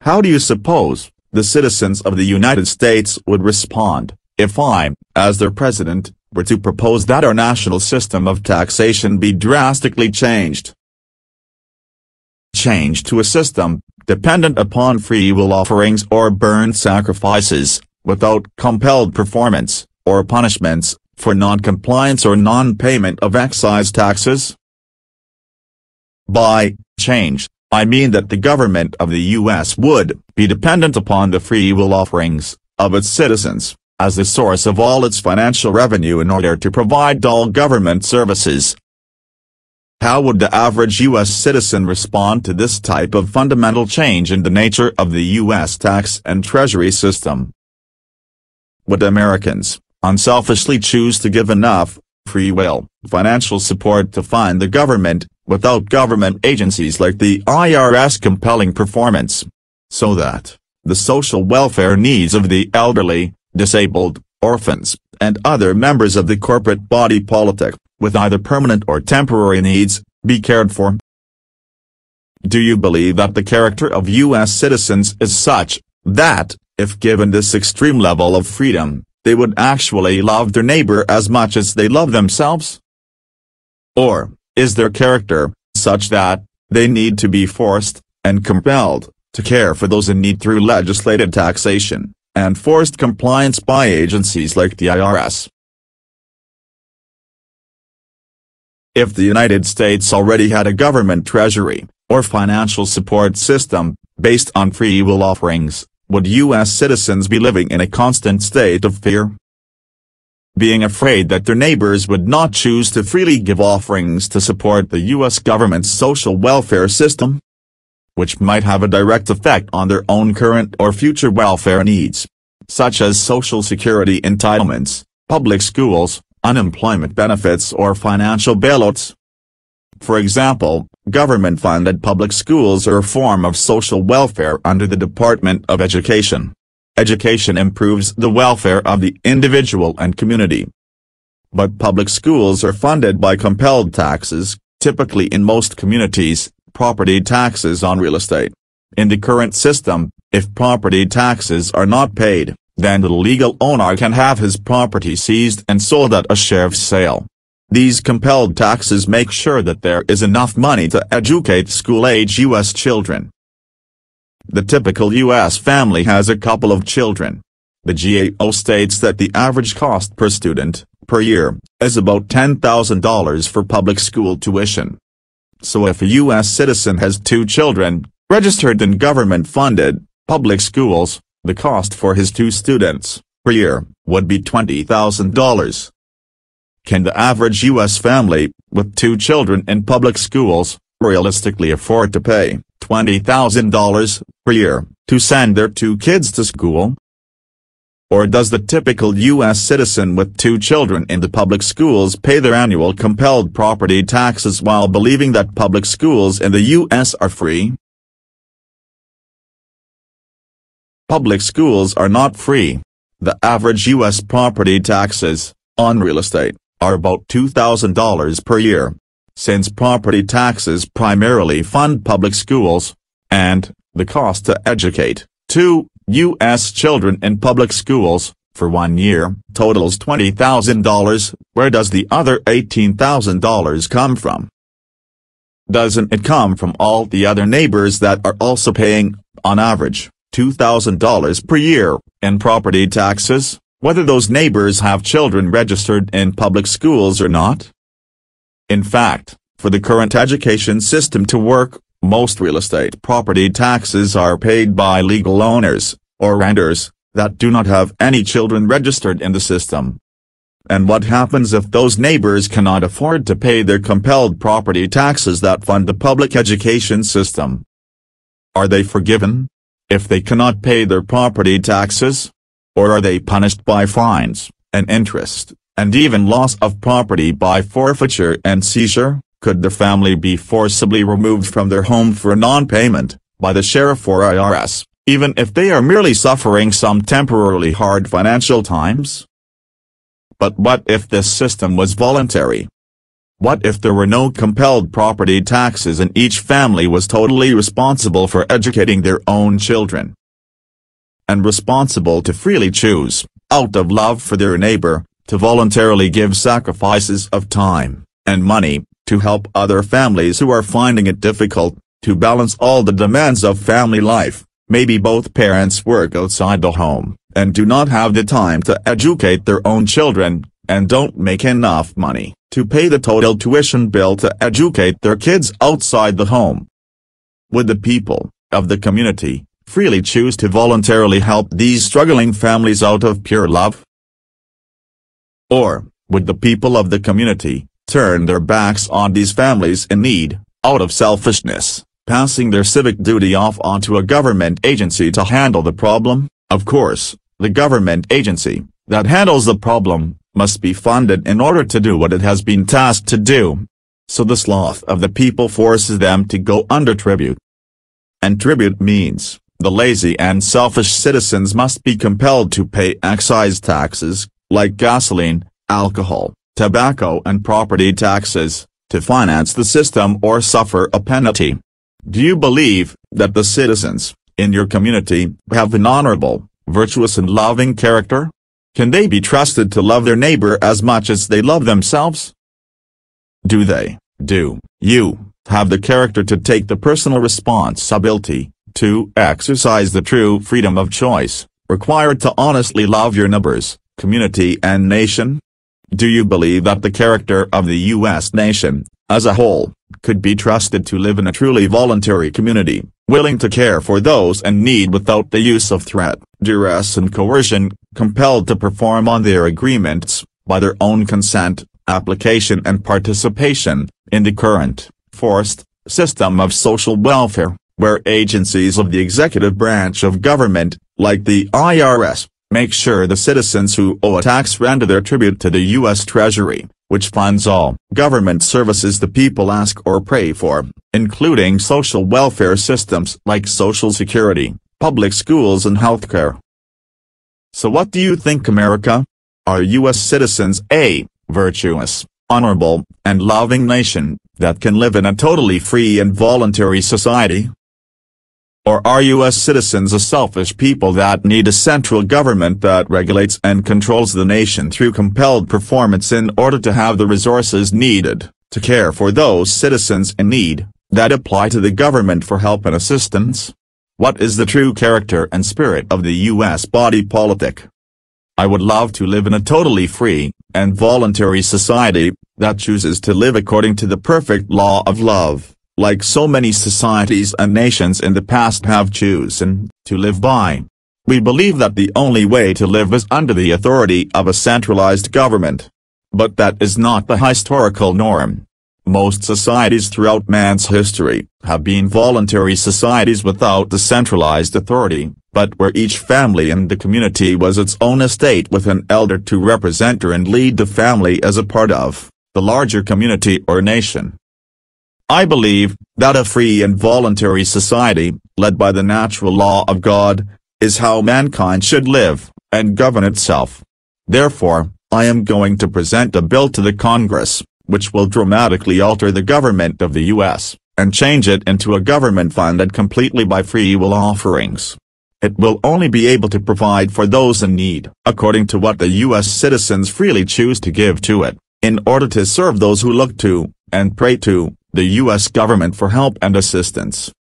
How do you suppose the citizens of the United States would respond if I, as their president, were to propose that our national system of taxation be drastically changed? Changed to a system dependent upon free will offerings or burnt sacrifices, without compelled performance, or punishments, for non-compliance or non-payment of excise taxes? By change, I mean that the government of the U.S. would be dependent upon the free will offerings of its citizens as the source of all its financial revenue in order to provide all government services. How would the average U.S. citizen respond to this type of fundamental change in the nature of the U.S. tax and treasury system? Would Americans unselfishly choose to give enough free will financial support to fund the government, without government agencies like the IRS compelling performance, so that the social welfare needs of the elderly, disabled, orphans, and other members of the corporate body politic, with either permanent or temporary needs, be cared for? Do you believe that the character of U.S. citizens is such that, if given this extreme level of freedom, they would actually love their neighbor as much as they love themselves? Or is their character such that they need to be forced and compelled to care for those in need through legislated taxation and forced compliance by agencies like the IRS? If the United States already had a government treasury, or financial support system, based on free will offerings, would U.S. citizens be living in a constant state of fear? Being afraid that their neighbors would not choose to freely give offerings to support the U.S. government's social welfare system? Which might have a direct effect on their own current or future welfare needs, such as Social Security entitlements, public schools, unemployment benefits or financial bailouts. For example, government-funded public schools are a form of social welfare under the Department of Education. Education improves the welfare of the individual and community. But public schools are funded by compelled taxes, typically in most communities, property taxes on real estate. In the current system, if property taxes are not paid, then the legal owner can have his property seized and sold at a sheriff's sale. These compelled taxes make sure that there is enough money to educate school-age U.S. children. The typical U.S. family has a couple of children. The GAO states that the average cost per student, per year, is about $10,000 for public school tuition. So if a U.S. citizen has 2 children, registered in government-funded, public schools, the cost for his 2 students, per year, would be $20,000. Can the average U.S. family, with 2 children in public schools, realistically afford to pay $20,000 per year to send their 2 kids to school? Or does the typical U.S. citizen with 2 children in the public schools pay their annual compelled property taxes while believing that public schools in the U.S. are free? Public schools are not free. The average U.S. property taxes, on real estate, are about $2,000 per year. Since property taxes primarily fund public schools, and the cost to educate 2 U.S. children in public schools, for 1 year, totals $20,000, where does the other $18,000 come from? Doesn't it come from all the other neighbors that are also paying, on average, $2,000 per year, in property taxes, whether those neighbors have children registered in public schools or not? In fact, for the current education system to work, most real estate property taxes are paid by legal owners, or renters, that do not have any children registered in the system. And what happens if those neighbors cannot afford to pay their compelled property taxes that fund the public education system? Are they forgiven if they cannot pay their property taxes? Or are they punished by fines, and interest, and even loss of property by forfeiture and seizure? Could the family be forcibly removed from their home for non-payment, by the sheriff or IRS, even if they are merely suffering some temporarily hard financial times? But what if this system was voluntary? What if there were no compelled property taxes and each family was totally responsible for educating their own children? And responsible to freely choose, out of love for their neighbor, to voluntarily give sacrifices of time and money, to help other families who are finding it difficult, to balance all the demands of family life. Maybe both parents work outside the home, and do not have the time to educate their own children, and don't make enough money to pay the total tuition bill to educate their kids outside the home. Would the people of the community freely choose to voluntarily help these struggling families out of pure love? Or would the people of the community turn their backs on these families in need, out of selfishness, passing their civic duty off onto a government agency to handle the problem? Of course, the government agency that handles the problem must be funded in order to do what it has been tasked to do. So the sloth of the people forces them to go under tribute. And tribute means the lazy and selfish citizens must be compelled to pay excise taxes, like gasoline, alcohol, tobacco and property taxes, to finance the system or suffer a penalty. Do you believe that the citizens in your community have an honorable, virtuous and loving character? Can they be trusted to love their neighbor as much as they love themselves? Do you have the character to take the personal responsibility to exercise the true freedom of choice required to honestly love your neighbors, community and nation? Do you believe that the character of the U.S. nation, as a whole, could be trusted to live in a truly voluntary community, willing to care for those in need without the use of threat, duress and coercion, compelled to perform on their agreements, by their own consent, application and participation, in the current, forced, system of social welfare, where agencies of the executive branch of government, like the IRS, make sure the citizens who owe a tax render their tribute to the U.S. Treasury, which funds all government services the people ask or pray for, including social welfare systems like Social Security, public schools and healthcare. So what do you think, America? Are U.S. citizens a virtuous, honorable, and loving nation that can live in a totally free and voluntary society? Or are U.S. citizens a selfish people that need a central government that regulates and controls the nation through compelled performance in order to have the resources needed to care for those citizens in need, that apply to the government for help and assistance? What is the true character and spirit of the U.S. body politic? I would love to live in a totally free and voluntary society that chooses to live according to the perfect law of love, like so many societies and nations in the past have chosen to live by. We believe that the only way to live is under the authority of a centralized government. But that is not the historical norm. Most societies throughout man's history have been voluntary societies without the centralized authority, but where each family in the community was its own estate with an elder to represent her and lead the family as a part of the larger community or nation. I believe that a free and voluntary society, led by the natural law of God, is how mankind should live and govern itself. Therefore, I am going to present a bill to the Congress, which will dramatically alter the government of the U.S., and change it into a government funded completely by free will offerings. It will only be able to provide for those in need, according to what the U.S. citizens freely choose to give to it, in order to serve those who look to, and pray to, the U.S. government for help and assistance.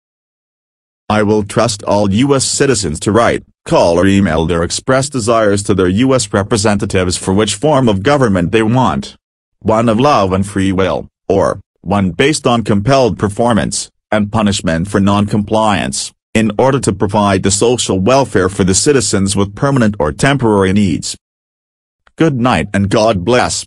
I will trust all U.S. citizens to write, call or email their expressed desires to their U.S. representatives for which form of government they want. One of love and free will, or one based on compelled performance, and punishment for non-compliance, in order to provide the social welfare for the citizens with permanent or temporary needs. Good night and God bless.